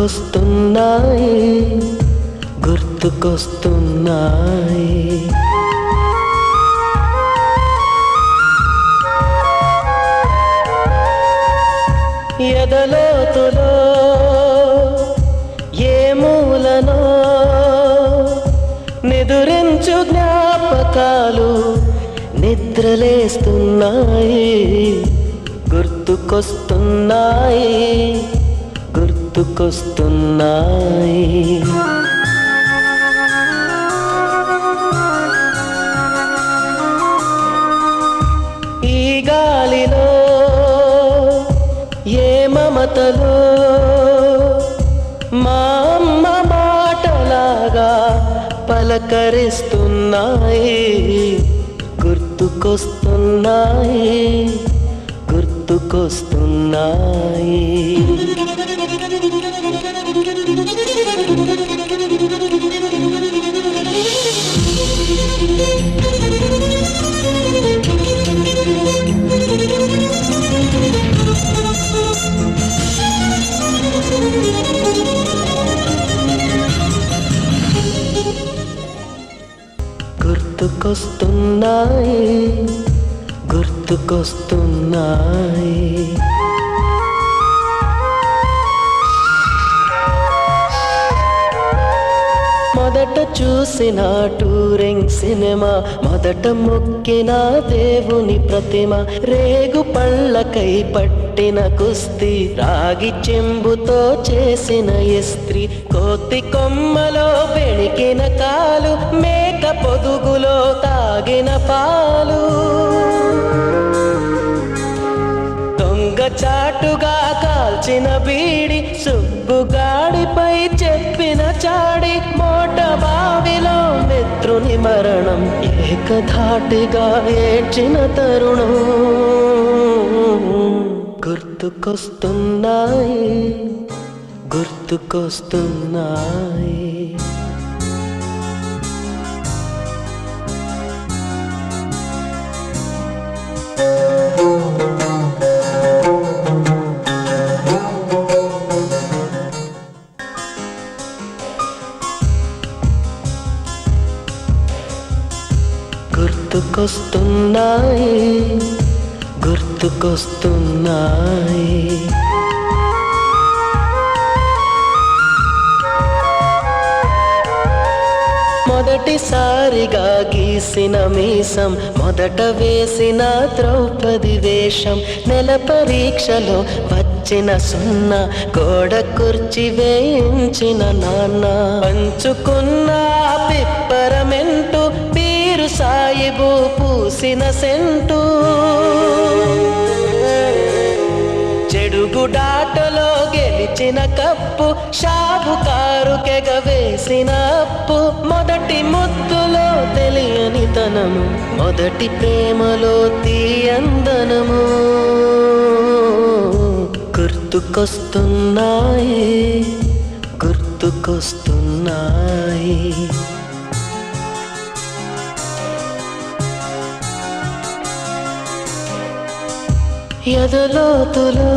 గుర్తుకొస్తున్నాయి గుర్తుకొస్తున్నాయి. ఎదలోతులో ఏ మూలనో నిదురించు జ్ఞాపకాలు నిద్రలేస్తున్నాయి గుర్తుకొస్తున్నాయి గుర్తుకొస్తున్నాయి. ఈ గాలిలో ఏ మమతలో మా అమ్మ మాటలాగా పలకరిస్తున్నాయి గుర్తుకొస్తున్నాయి గుర్తుకొస్తున్నాయి. గుర్తుకొస్తున్నాయి గుర్తుకొస్తున్నాయి. మొదట చూసిన టూరింగ్ సినిమా, మొదట మొక్కిన దేవుని ప్రతిమ, రేగు పళ్ళకై పట్టిన కుస్తీ, రాగి చెంబుతో చేసిన ఇస్త్రీ, కోతి కొమ్మలో బెణికిన కాలు, మేక పొదుగులో తాగిన పాలు, చాటుగా కాల్చిన బీడి, సుబ్బుగాడిపై చెప్పిన చాడి, మోట బావిలో మిత్రుని మరణం, ఏకధాటిగా ఏడ్చిన తరుణం గుర్తుకొస్తున్నాయి గుర్తుకొస్తున్నాయి. గుర్తుకొస్తున్నాయి గుర్తుకొస్తున్నాయి. మొదటిసారిగా గీసిన మీసం, మొదట వేసిన ద్రౌపది వేషం, నెల పరీక్షలో వచ్చిన సున్నా, గోడ కుర్చీ వేయించిన నాన్న, పంచుకున్న పిప్పరమెంటు, పీరు సాయిబు పూసిన సెంటు, చెడుగుడాటలో గెలిచిన కప్పు, షాబుకారు కెగవేసిన అప్పు, మొదటి ముద్దులో తెలియని తనము, మొదటి ప్రేమలో తీయందనము గుర్తుకొస్తున్నాయి గుర్తుకొస్తున్నాయి. ఎదలోతులో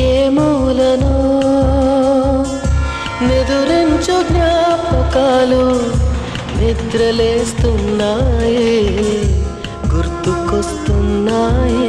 ఏ మూలనో నిదురించు జ్ఞాపకాలు నిద్రలేస్తున్నాయి గుర్తుకొస్తున్నాయి